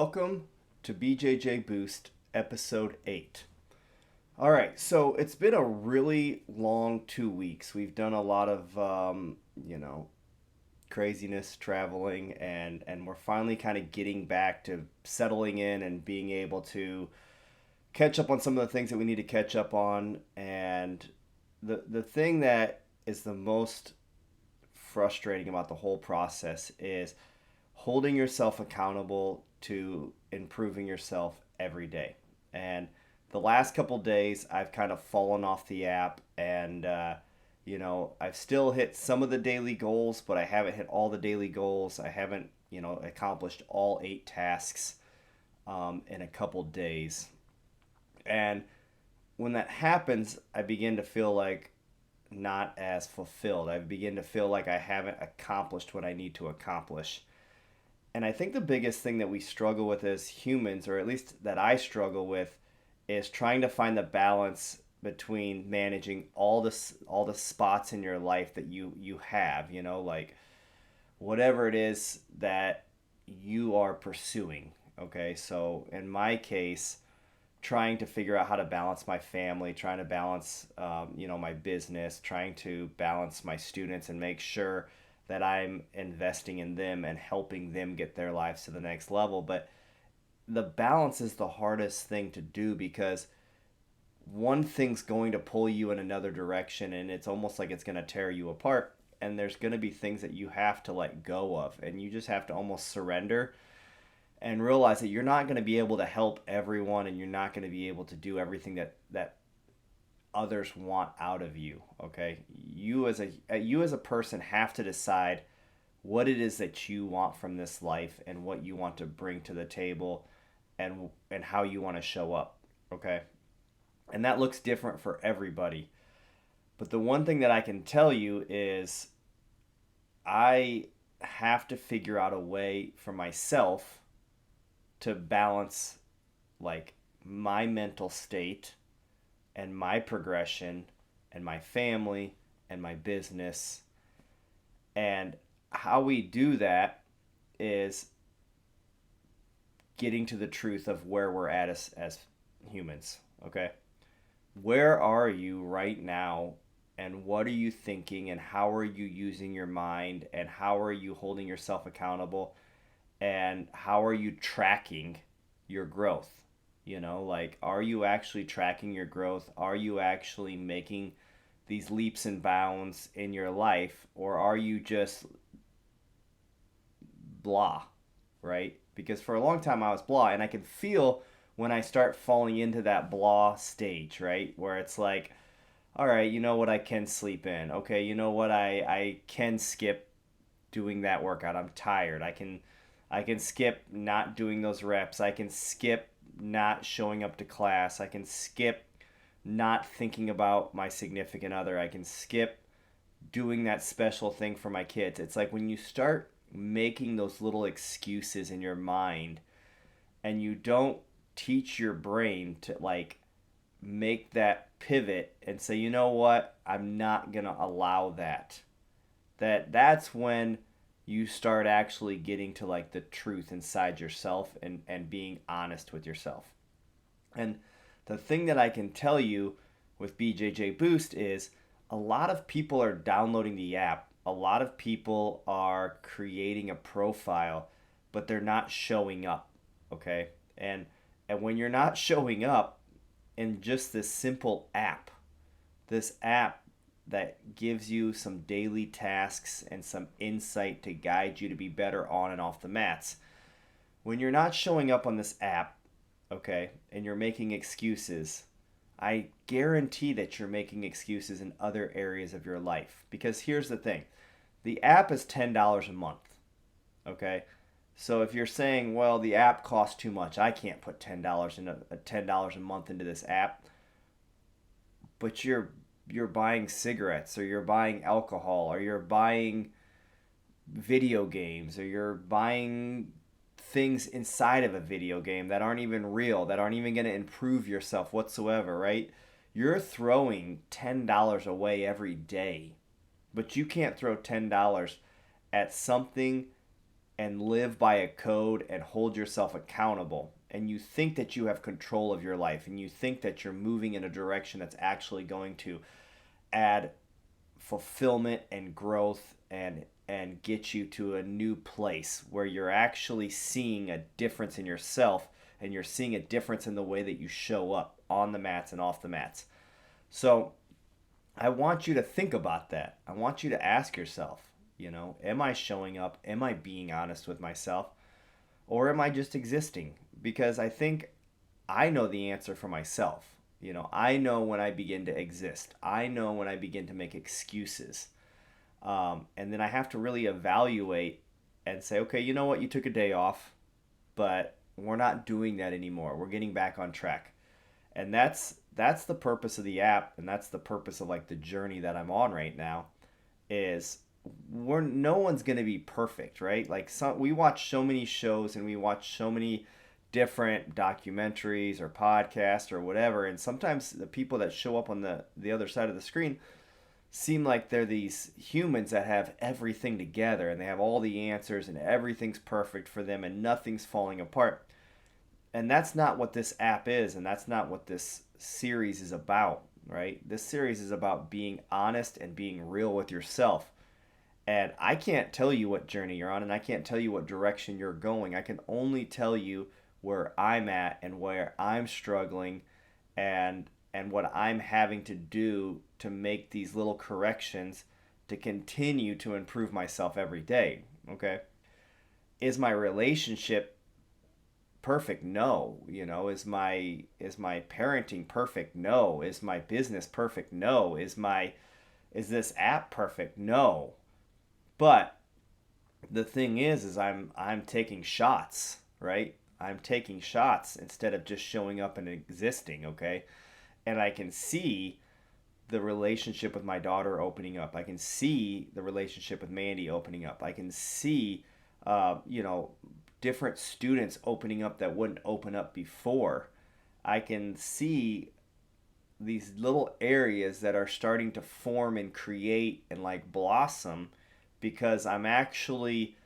welcome to BJJ Boost episode 8. All right, so it's been a really long 2 weeks. We've done a lot of, craziness traveling, and we're finally kind of getting back to settling in and being able to catch up on some of the things that we need to catch up on. And the thing that is the most frustrating about the whole process is holding yourself accountable to improving yourself every day. And the last couple days, I've kind of fallen off the app, and I've still hit some of the daily goals, but I haven't hit all the daily goals. I haven't, accomplished all 8 tasks in a couple days. And when that happens, I begin to feel like not as fulfilled. I begin to feel like I haven't accomplished what I need to accomplish. And I think the biggest thing that we struggle with as humans, or at least that I struggle with, is trying to find the balance between managing all the spots in your life that you have, like whatever it is that you are pursuing. Okay, so in my case, trying to figure out how to balance my family, trying to balance, my business, trying to balance my students and make sure that I'm investing in them and helping them get their lives to the next level. But the balance is the hardest thing to do because one thing's going to pull you in another direction, and it's almost like it's going to tear you apart. And there's going to be things that you have to let go of, and you just have to almost surrender and realize that you're not going to be able to help everyone, and you're not going to be able to do everything that others want out of you. Okay, you as a person have to decide what it is that you want from this life and what you want to bring to the table, and how you want to show up. Okay, and that looks different for everybody. But the one thing that I can tell you is I have to figure out a way for myself to balance like my mental state and my progression and my family and my business. And how we do that is getting to the truth of where we're at as humans. Okay, where are you right now, and what are you thinking, and how are you using your mind, and how are you holding yourself accountable, and how are you tracking your growth? Like, are you actually tracking your growth? Are you actually making these leaps and bounds in your life, or are you just blah, right? Because for a long time I was blah, and I can feel when I start falling into that blah stage, right? Where it's like, all right, you know what, I can sleep in. Okay, you know what, I can skip doing that workout. I'm tired. I can skip not doing those reps. I can skip not showing up to class. I can skip not thinking about my significant other. I can skip doing that special thing for my kids. It's like when you start making those little excuses in your mind, and you don't teach your brain to like make that pivot and say, you know what, I'm not going to allow that. That's when you start actually getting to like the truth inside yourself, and being honest with yourself. And the thing that I can tell you with BJJ Boost is a lot of people are downloading the app. A lot of people are creating a profile, but they're not showing up. Okay? And when you're not showing up in just this app that gives you some daily tasks and some insight to guide you to be better on and off the mats. When you're not showing up on this app, okay, and you're making excuses, I guarantee that you're making excuses in other areas of your life. Because here's the thing. The app is $10 a month, okay? So if you're saying, well, the app costs too much, I can't put $10 a month into this app, but you're buying cigarettes, or you're buying alcohol, or you're buying video games, or you're buying things inside of a video game that aren't even real, that aren't even going to improve yourself whatsoever, right? You're throwing $10 away every day, but you can't throw $10 at something and live by a code and hold yourself accountable, and you think that you have control of your life, and you think that you're moving in a direction that's actually going to add fulfillment and growth and get you to a new place where you're actually seeing a difference in yourself, and you're seeing a difference in the way that you show up on the mats and off the mats. So I want you to think about that. I want you to ask yourself, am I showing up? Am I being honest with myself? Or am I just existing? Because I think I know the answer for myself. I know when I begin to exist. I know when I begin to make excuses. And then I have to really evaluate and say, okay, you know what? You took a day off, but we're not doing that anymore. We're getting back on track. And that's the purpose of the app, and that's the purpose of like the journey that I'm on right now. Is no one's gonna be perfect, right? Like we watch so many shows and we watch so many different documentaries or podcasts or whatever, and sometimes the people that show up on the other side of the screen seem like they're these humans that have everything together and they have all the answers and everything's perfect for them and nothing's falling apart. And that's not what this app is, and that's not what this series is about, right? This series is about being honest and being real with yourself. And I can't tell you what journey you're on, and I can't tell you what direction you're going. I can only tell you where I'm at and where I'm struggling, and what I'm having to do to make these little corrections to continue to improve myself every day. Okay? Is my relationship perfect? No. Is my parenting perfect? No. Is my business perfect? No. Is this app perfect? No. But the thing is I'm taking shots, right? I'm taking shots instead of just showing up and existing, okay? And I can see the relationship with my daughter opening up. I can see the relationship with Mandy opening up. I can see, different students opening up that wouldn't open up before. I can see these little areas that are starting to form and create and like blossom because I'm actually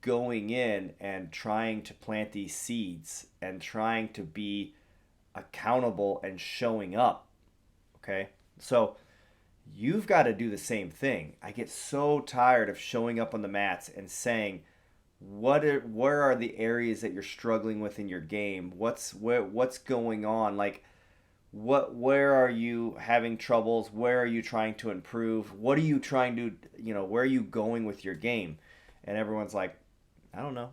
going in and trying to plant these seeds and trying to be accountable and showing up. Okay? So you've got to do the same thing. I get so tired of showing up on the mats and saying, where are the areas that you're struggling with in your game? What's going on? Like where are you having troubles? Where are you trying to improve? What are you trying to, where are you going with your game? And everyone's like, I don't know.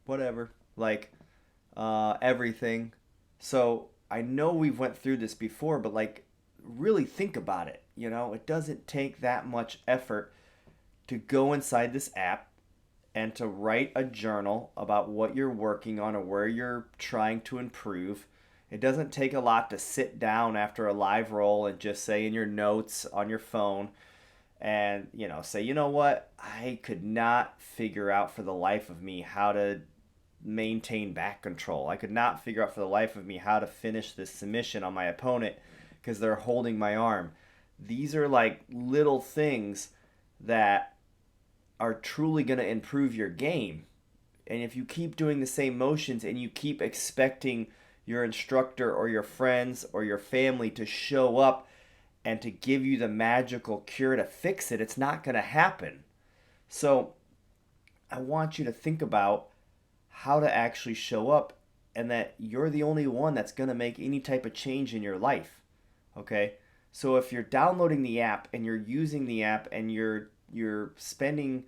Whatever. Like everything. So I know we've went through this before, but like really think about it. It doesn't take that much effort to go inside this app and to write a journal about what you're working on or where you're trying to improve. It doesn't take a lot to sit down after a live roll and just say in your notes on your phone and, say, you know what? I could not figure out for the life of me how to maintain back control. I could not figure out for the life of me how to finish this submission on my opponent because they're holding my arm. These are like little things that are truly going to improve your game. And if you keep doing the same motions and you keep expecting your instructor or your friends or your family to show up and to give you the magical cure to fix it, it's not going to happen. So I want you to think about how to actually show up and that you're the only one that's going to make any type of change in your life. Okay? So if you're downloading the app and you're using the app and you're spending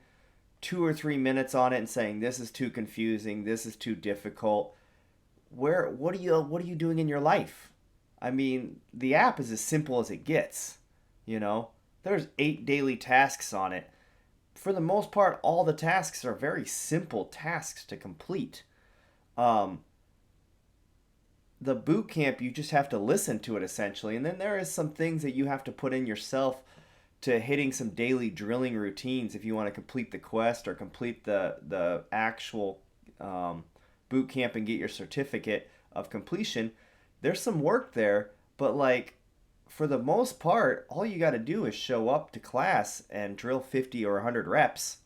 2 or 3 minutes on it and saying this is too confusing, this is too difficult, what are you doing in your life? I mean, the app is as simple as it gets. There's 8 daily tasks on it. For the most part, all the tasks are very simple tasks to complete. The boot camp, you just have to listen to it essentially, and then there is some things that you have to put in yourself to hitting some daily drilling routines if you want to complete the quest or complete the actual boot camp and get your certificate of completion. There's some work there, but like for the most part, all you got to do is show up to class and drill 50 or 100 reps,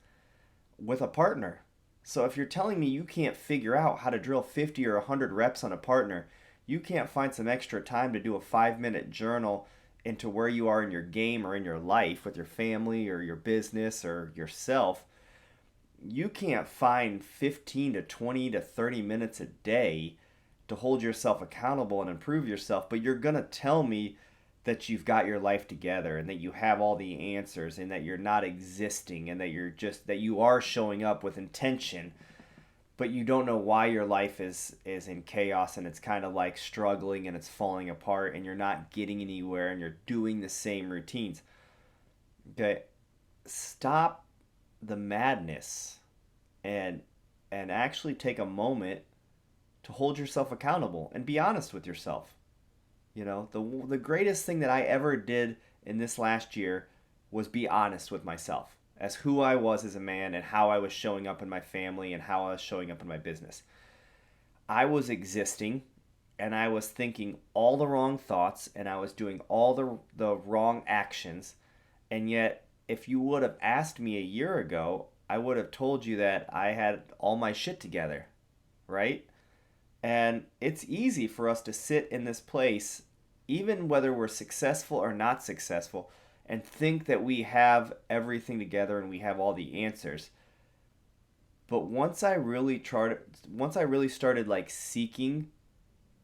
with a partner. So if you're telling me you can't figure out how to drill 50 or 100 reps on a partner, you can't find some extra time to do a 5-minute journal into where you are in your game or in your life with your family or your business or yourself, you can't find 15 to 20 to 30 minutes a day to hold yourself accountable and improve yourself, but you're going to tell me that you've got your life together and that you have all the answers and that you're not existing and that you are showing up with intention, but you don't know why your life is in chaos and it's kind of like struggling and it's falling apart and you're not getting anywhere and you're doing the same routines. Okay, stop the madness and actually take a moment to hold yourself accountable and be honest with yourself. You know, the greatest thing that I ever did in this last year was be honest with myself as who I was as a man and how I was showing up in my family and how I was showing up in my business. I was existing and I was thinking all the wrong thoughts and I was doing all the wrong actions. And yet, if you would have asked me a year ago, I would have told you that I had all my shit together, right? And it's easy for us to sit in this place, even whether we're successful or not successful, and think that we have everything together and we have all the answers. But once I really started like seeking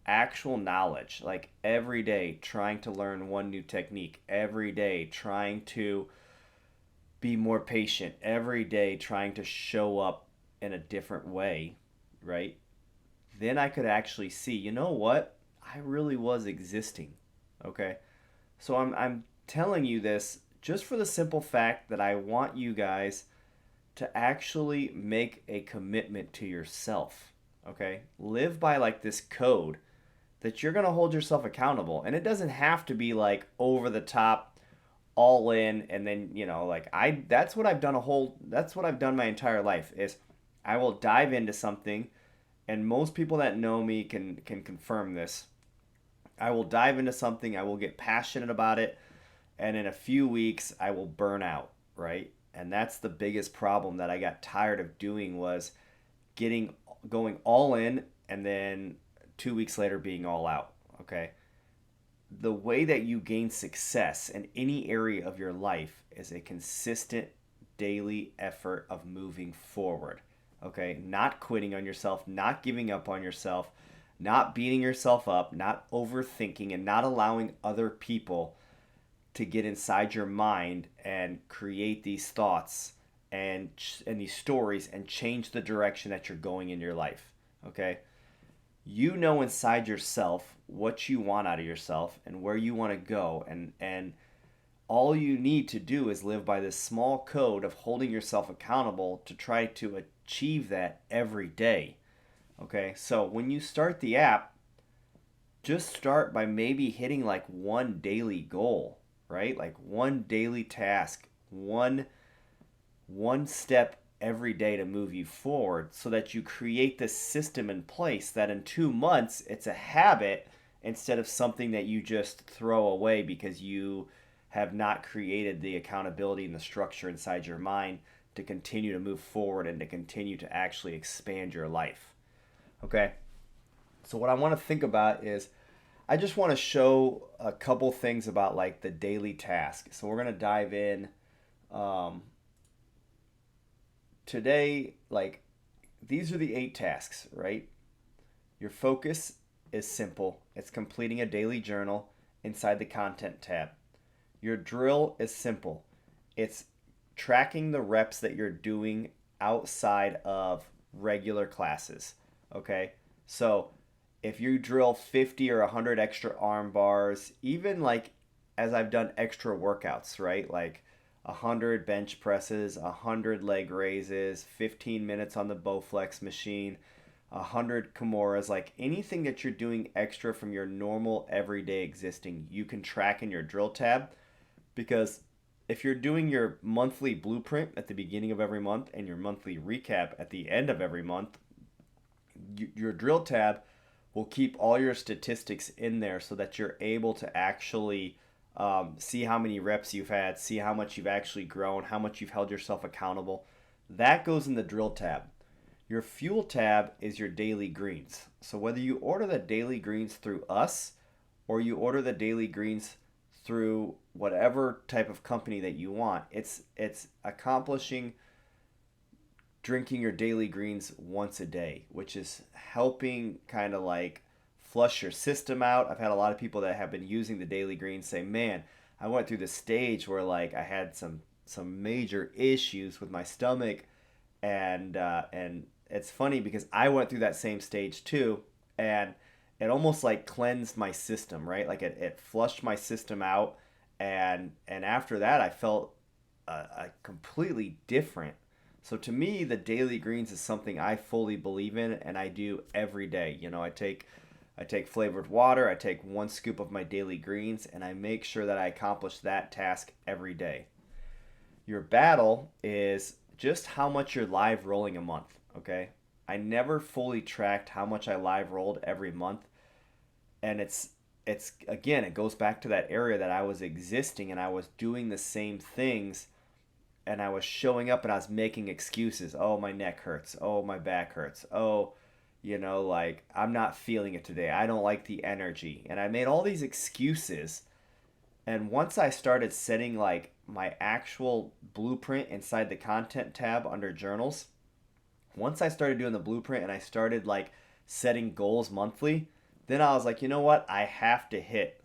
actual knowledge, like every day trying to learn one new technique, every day trying to be more patient, every day trying to show up in a different way, right? Then I could actually see, you know what? I really was existing. Okay? So I'm telling you this just for the simple fact that I want you guys to actually make a commitment to yourself. Okay? Live by like this code that you're going to hold yourself accountable. And it doesn't have to be like over the top, all in, and then, you know, like that's what I've done my entire life is I will dive into something, and most people that know me can confirm this. I will dive into something, I will get passionate about it, and in a few weeks I will burn out, right? And that's the biggest problem that I got tired of doing was getting going all in and then 2 weeks later being all out, okay? The way that you gain success in any area of your life is a consistent daily effort of moving forward. Okay, not quitting on yourself, not giving up on yourself, not beating yourself up, not overthinking, and not allowing other people to get inside your mind and create these thoughts and these stories and change the direction that you're going in your life. Okay, you know inside yourself what you want out of yourself and where you want to go, and all you need to do is live by this small code of holding yourself accountable to try to achieve that every day. Okay, so when you start the app, just start by maybe hitting like one daily goal, right? Like one daily task, one step every day to move you forward so that you create this system in place that in 2 months it's a habit instead of something that you just throw away because you have not created the accountability and the structure inside your mind to continue to move forward and to continue to actually expand your life. Okay? So what I want to think about is I just want to show a couple things about like the daily task. So we're going to dive in today, like these are the 8 tasks, right? Your focus is simple. It's completing a daily journal inside the content tab. Your drill is simple. It's tracking the reps that you're doing outside of regular classes. Okay? So if you drill 50 or 100 extra arm bars, even like as I've done extra workouts, right? Like 100 bench presses, 100 leg raises, 15 minutes on the Bowflex machine, 100 Kimuras, like anything that you're doing extra from your normal everyday existing, you can track in your drill tab. Because if you're doing your monthly blueprint at the beginning of every month and your monthly recap at the end of every month, your drill tab will keep all your statistics in there so that you're able to actually see how many reps you've had, see how much you've actually grown, how much you've held yourself accountable. That goes in the drill tab. Your fuel tab is your daily greens. So whether you order the daily greens through us or you order the daily greens through whatever type of company that you want, it's accomplishing drinking your daily greens once a day, which is helping kind of like flush your system out. I've had a lot of people that have been using the daily greens say, "Man, I went through this stage where like I had some major issues with my stomach," and it's funny because I went through that same stage too, and it almost like cleansed my system, right? Like it flushed my system out, and after that I felt a completely different. So to me, the daily greens is something I fully believe in, and I do every day. You know, I take flavored water, I take 1 scoop of my daily greens, and I make sure that I accomplish that task every day. Your battle is just how much you're live rolling a month, okay? I never fully tracked how much I live rolled every month, and it's again, it goes back to that area that I was existing and I was doing the same things and I was showing up and I was making excuses. Oh, my neck hurts. Oh, my back hurts. Oh, like I'm not feeling it today. I don't like the energy. And I made all these excuses. And once I started setting like my actual blueprint inside the content tab under journals, once I started doing the blueprint and I started like setting goals monthly, then I was like, you know what? I have to hit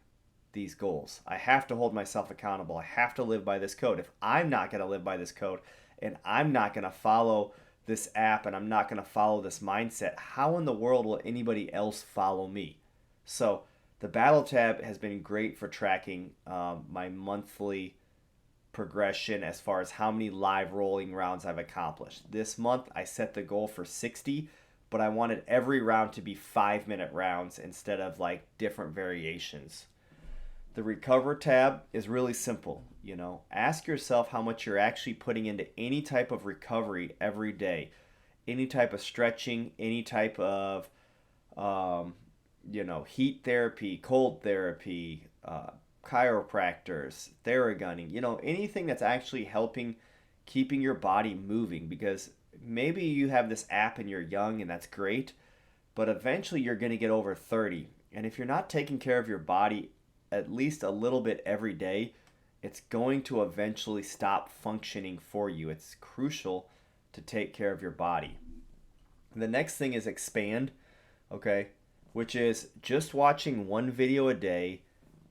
these goals. I have to hold myself accountable. I have to live by this code. If I'm not going to live by this code and I'm not going to follow this app and I'm not going to follow this mindset, how in the world will anybody else follow me? So the battle tab has been great for tracking my monthly progression as far as how many live rolling rounds I've accomplished. This month I set the goal for 60, but I wanted every round to be 5-minute rounds instead of like different variations. The recover tab is really simple. Ask yourself how much you're actually putting into any type of recovery every day, any type of stretching, any type of heat therapy, cold therapy, chiropractors, theragunning, anything that's actually helping keeping your body moving, because maybe you have this app and you're young and that's great, but eventually you're going to get over 30. And if you're not taking care of your body at least a little bit every day, it's going to eventually stop functioning for you. It's crucial to take care of your body. The next thing is expand, okay, which is just watching one video a day,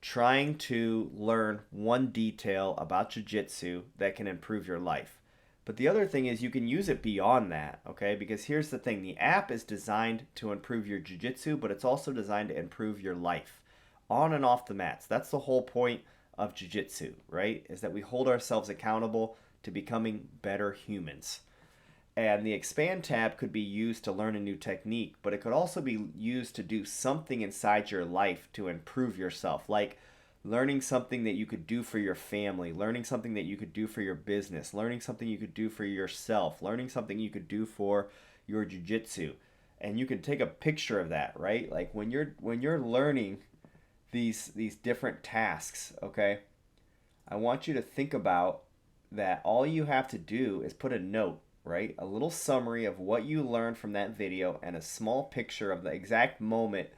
trying to learn one detail about jiu-jitsu that can improve your life. But the other thing is you can use it beyond that, okay? Because here's the thing, the app is designed to improve your jiu-jitsu, but it's also designed to improve your life on and off the mats. That's the whole point of jiu-jitsu, right? Is that we hold ourselves accountable to becoming better humans. And the expand tab could be used to learn a new technique, but it could also be used to do something inside your life to improve yourself, like learning something that you could do for your family, learning something that you could do for your business, learning something you could do for yourself, learning something you could do for your jiu-jitsu. And you can take a picture of that, right? Like when you're learning these different tasks, okay? I want you to think about that all you have to do is put a note, right? A little summary of what you learned from that video and a small picture of the exact moment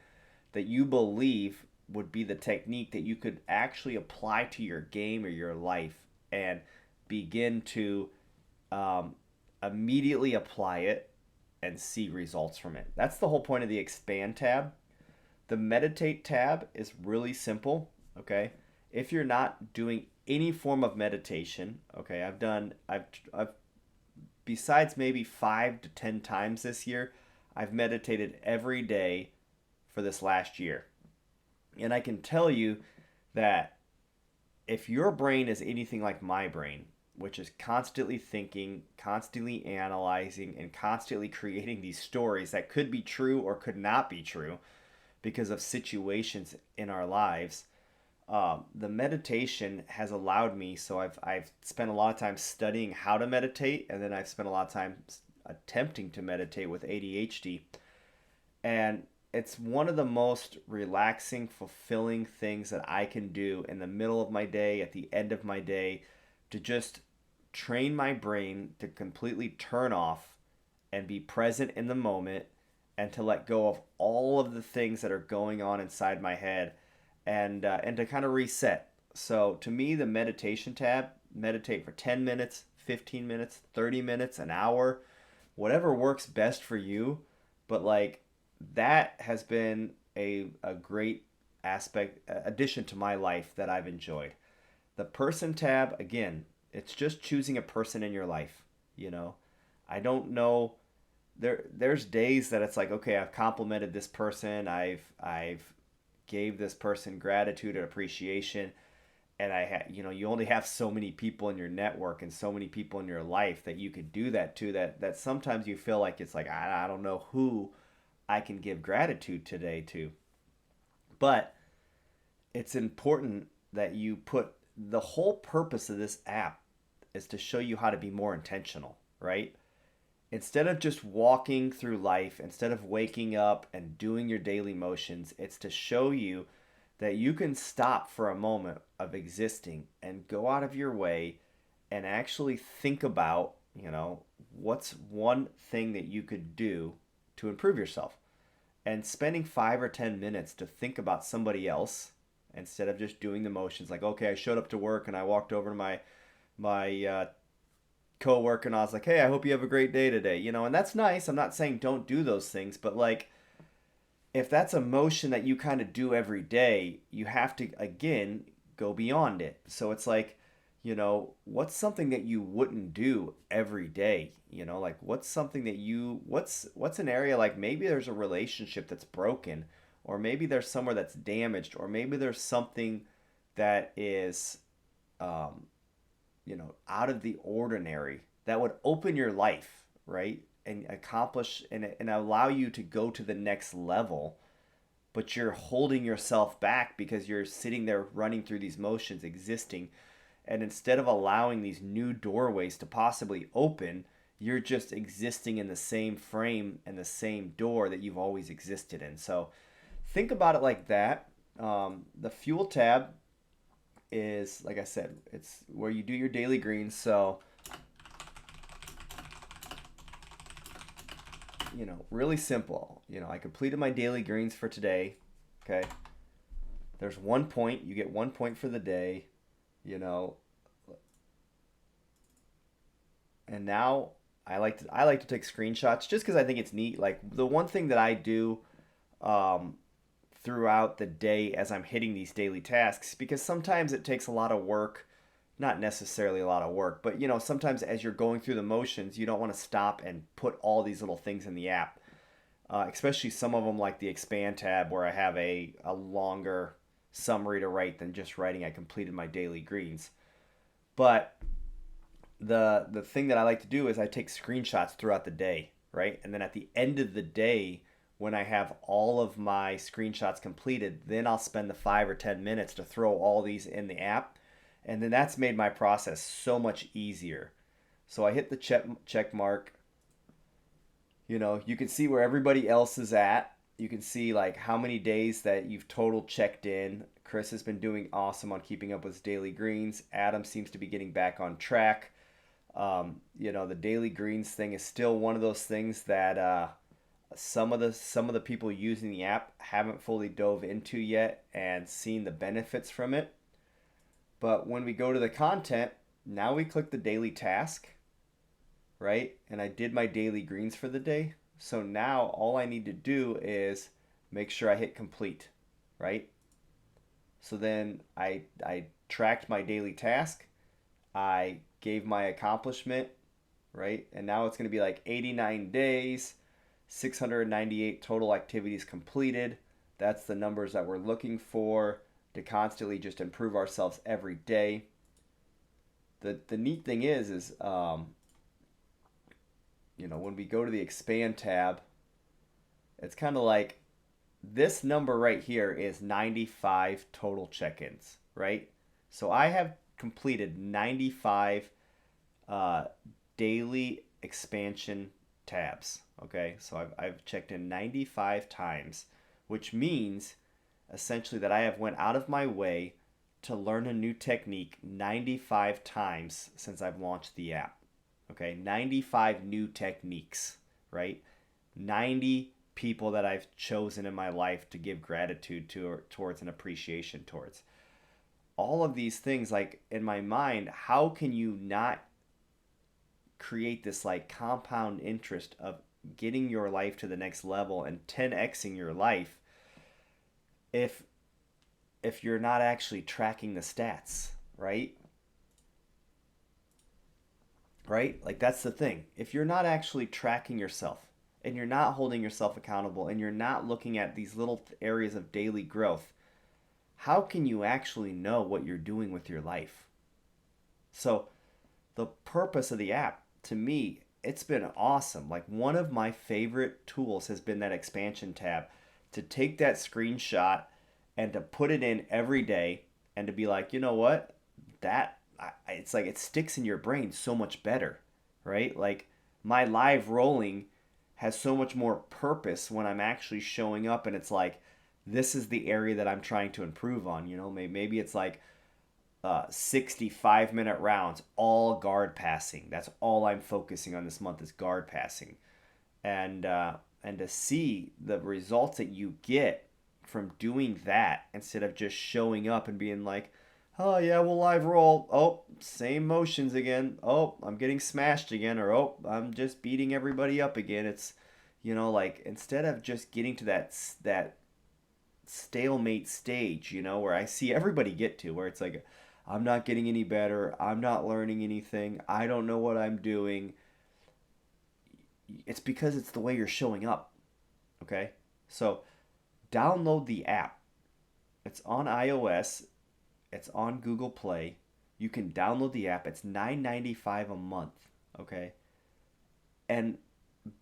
that you believe would be the technique that you could actually apply to your game or your life and begin to immediately apply it and see results from it. That's the whole point of the expand tab. The meditate tab is really simple, okay? If you're not doing any form of meditation, okay, I've besides maybe 5 to 10 times this year, I've meditated every day for this last year. And I can tell you that if your brain is anything like my brain, which is constantly thinking, constantly analyzing, and constantly creating these stories that could be true or could not be true because of situations in our lives, the meditation has allowed me. So I've spent a lot of time studying how to meditate, and then I've spent a lot of time attempting to meditate with ADHD. And it's one of the most relaxing, fulfilling things that I can do in the middle of my day, at the end of my day, to just train my brain to completely turn off and be present in the moment and to let go of all of the things that are going on inside my head and to kind of reset. So to me, the meditation tab, meditate for 10 minutes, 15 minutes, 30 minutes, an hour, whatever works best for you. But like that has been a great aspect, addition to my life that I've enjoyed. The person tab, again, it's just choosing a person in your life, you know. I don't know, there's days that it's like, okay, I've complimented this person, I've gave this person gratitude and appreciation, and you only have so many people in your network and so many people in your life that you could do that to, that sometimes you feel like it's like I don't know who I can give gratitude today to. But it's important that you put the whole purpose of this app is to show you how to be more intentional, right? Instead of just walking through life, instead of waking up and doing your daily motions, it's to show you that you can stop for a moment of existing and go out of your way and actually think about, what's one thing that you could do to improve yourself. And spending 5 or 10 minutes to think about somebody else instead of just doing the motions, like, okay, I showed up to work and I walked over to my coworker and I was like, hey, I hope you have a great day today, and that's nice. I'm not saying don't do those things, but like if that's a motion that you kind of do every day, you have to again go beyond it. So it's like, what's something that you wouldn't do every day? Like what's something that what's an area, like maybe there's a relationship that's broken, or maybe there's somewhere that's damaged, or maybe there's something that is out of the ordinary that would open your life, right? And accomplish and allow you to go to the next level, but you're holding yourself back because you're sitting there running through these motions, existing. And instead of allowing these new doorways to possibly open, you're just existing in the same frame and the same door that you've always existed in. So think about it like that. The fuel tab is, like I said, it's where you do your daily greens. So, really simple. I completed my daily greens for today. Okay. There's 1 point. You get 1 point for the day, you know. And now I like to take screenshots just because I think it's neat. Like the one thing that I do um, throughout the day as I'm hitting these daily tasks, because sometimes it takes a lot of work, not necessarily a lot of work, but sometimes as you're going through the motions, you don't want to stop and put all these little things in the app. Especially some of them like the expand tab where I have a longer summary to write than just writing I completed my daily greens. But the thing that I like to do is I take screenshots throughout the day, right? And then at the end of the day, when I have all of my screenshots completed, then I'll spend the 5 or 10 minutes to throw all these in the app. And then that's made my process so much easier. So I hit the check mark. You can see where everybody else is at. You can see like how many days that you've total checked in. Chris has been doing awesome on keeping up with his daily greens. Adam seems to be getting back on track. The daily greens thing is still one of those things that some of the people using the app haven't fully dove into yet and seen the benefits from it. But when we go to the content, now we click the daily task, right? And I did my daily greens for the day. So now all I need to do is make sure I hit complete, right? So then I tracked my daily task. I gave my accomplishment, right? And now it's going to be like 89 days, 698 total activities completed. That's the numbers that we're looking for to constantly just improve ourselves every day. The neat thing is when we go to the expand tab, it's kind of like this number right here is 95 total check-ins, right? So I have completed 95 daily expansion tabs. Okay, so I've checked in 95 times, which means essentially that I have went out of my way to learn a new technique 95 times since I've launched the app. Okay, 95 new techniques, right? 90 people that I've chosen in my life to give gratitude to towards and appreciation towards. All of these things, like in my mind, how can you not create this like compound interest of getting your life to the next level and 10xing your life if you're not actually tracking the stats, right? Right? Like that's the thing. If you're not actually tracking yourself and you're not holding yourself accountable and you're not looking at these little areas of daily growth, how can you actually know what you're doing with your life? So, the purpose of the app, to me, it's been awesome. Like one of my favorite tools has been that expansion tab, to take that screenshot and to put it in every day and to be like, you know what? It's like it sticks in your brain so much better, right? Like my live rolling has so much more purpose when I'm actually showing up and it's like, this is the area that I'm trying to improve on. You know, maybe it's like 65-minute rounds, all guard passing. That's all I'm focusing on this month is guard passing, and to see the results that you get from doing that instead of just showing up and being like, oh yeah, we'll live roll. Oh, same motions again. Oh, I'm getting smashed again, or oh, I'm just beating everybody up again. It's, you know, like instead of just getting to that stalemate stage, you know, where I see everybody get to, where it's like, I'm not getting any better. I'm not learning anything. I don't know what I'm doing. It's because it's the way you're showing up. Okay? So download the app. It's on iOS. It's on Google Play. You can download the app. It's $9.95 a month. Okay? And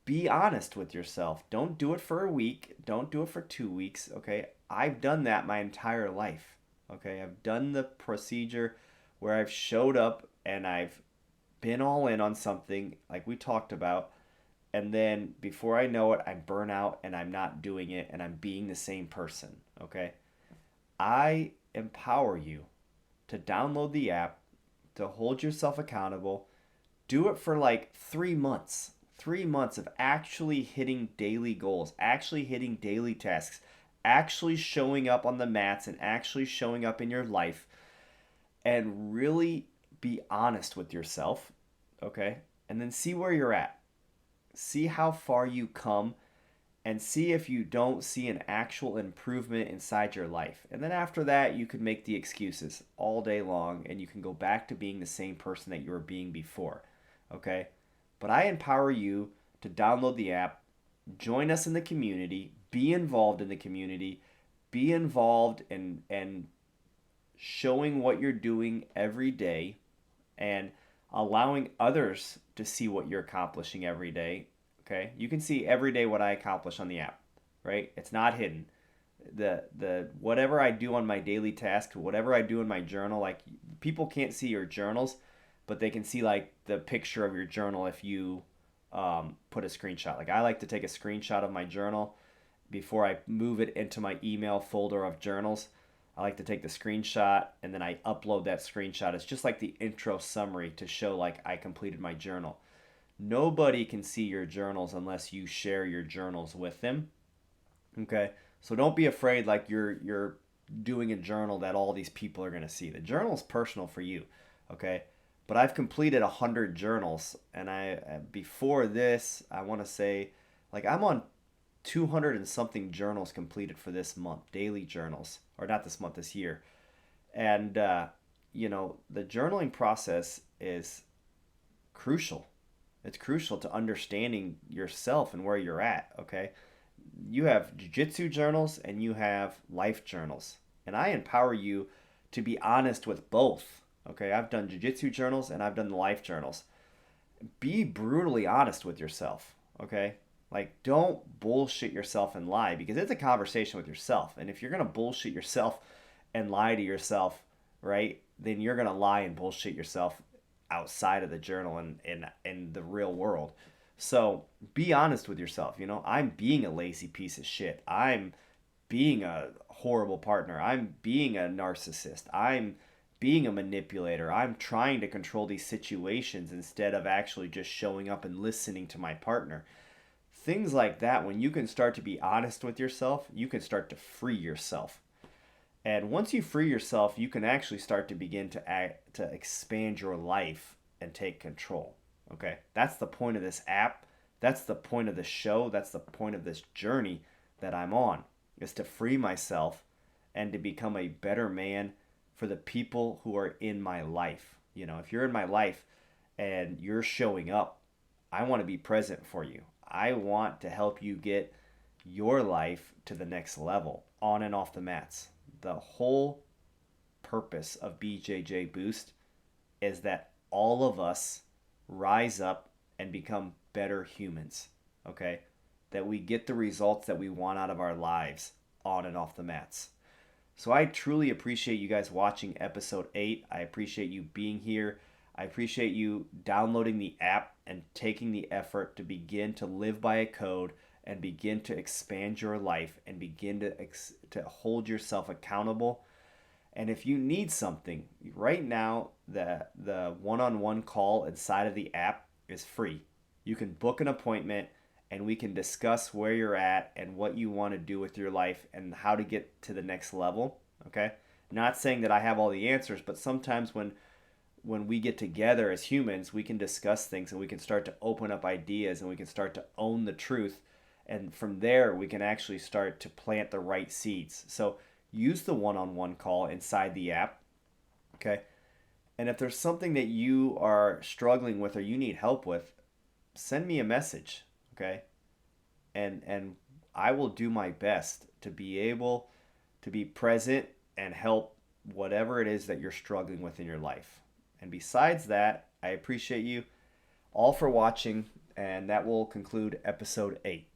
be honest with yourself. Don't do it for a week. Don't do it for 2 weeks. Okay? I've done that my entire life. Okay? I've done the procedure where I've showed up and I've been all in on something like we talked about. And then before I know it, I'm burnt out and I'm not doing it and I'm being the same person. Okay? I empower you to download the app, to hold yourself accountable. Do it for like 3 months. 3 months of actually hitting daily goals, actually hitting daily tasks, actually showing up on the mats and actually showing up in your life, and really be honest with yourself. Okay? And then see where you're at. See how far you come and see if you don't see an actual improvement inside your life. And then after that, you can make the excuses all day long and you can go back to being the same person that you were being before. Okay? But I empower you to download the app, join us in the community, be involved in the community, be involved in showing what you're doing every day and allowing others to see what you're accomplishing every day. Okay? You can see every day what I accomplish on the app, right? It's not hidden. The whatever I do on my daily task, whatever I do in my journal, like people can't see your journals, but they can see like the picture of your journal if you put a screenshot. Like I like to take a screenshot of my journal before I move it into my email folder of journals. I like to take the screenshot and then I upload that screenshot. It's just like the intro summary to show like I completed my journal. Nobody can see your journals unless you share your journals with them. Okay? So don't be afraid like you're doing a journal that all these people are going to see. The journal is personal for you. Okay? But I've completed 100 journals and I before this, I want to say like I'm on 200 and something journals completed for this month, daily journals, or not this month, this year. And you know, the journaling process is crucial. It's crucial to understanding yourself and where you're at, okay? You have jiu-jitsu journals and you have life journals. And I empower you to be honest with both, okay? I've done jiu-jitsu journals and I've done the life journals. Be brutally honest with yourself, okay? Like, don't bullshit yourself and lie because it's a conversation with yourself. And if you're going to bullshit yourself and lie to yourself, right, then you're going to lie and bullshit yourself outside of the journal and in the real world. So be honest with yourself. You know, I'm being a lazy piece of shit. I'm being a horrible partner. I'm being a narcissist. I'm being a manipulator. I'm trying to control these situations instead of actually just showing up and listening to my partner. Things like that, when you can start to be honest with yourself, you can start to free yourself. And once you free yourself, you can actually start to begin to expand your life and take control. Okay? That's the point of this app. That's the point of this show. That's the point of this journey that I'm on, is to free myself and to become a better man for the people who are in my life. You know, if you're in my life and you're showing up, I want to be present for you. I want to help you get your life to the next level on and off the mats. The whole purpose of BJJ Boost is that all of us rise up and become better humans, okay? That we get the results that we want out of our lives on and off the mats. So I truly appreciate you guys watching episode 8. I appreciate you being here. I appreciate you downloading the app and taking the effort to begin to live by a code and begin to expand your life and begin to hold yourself accountable. And if you need something, right now the one-on-one call inside of the app is free. You can book an appointment and we can discuss where you're at and what you want to do with your life and how to get to the next level, okay? Not saying that I have all the answers, but sometimes when we get together as humans, we can discuss things and we can start to open up ideas and we can start to own the truth. And from there, we can actually start to plant the right seeds. So use the one-on-one call inside the app, okay? And if there's something that you are struggling with or you need help with, send me a message, okay? And I will do my best to be able to be present and help whatever it is that you're struggling with in your life. And besides that, I appreciate you all for watching, and that will conclude episode 8.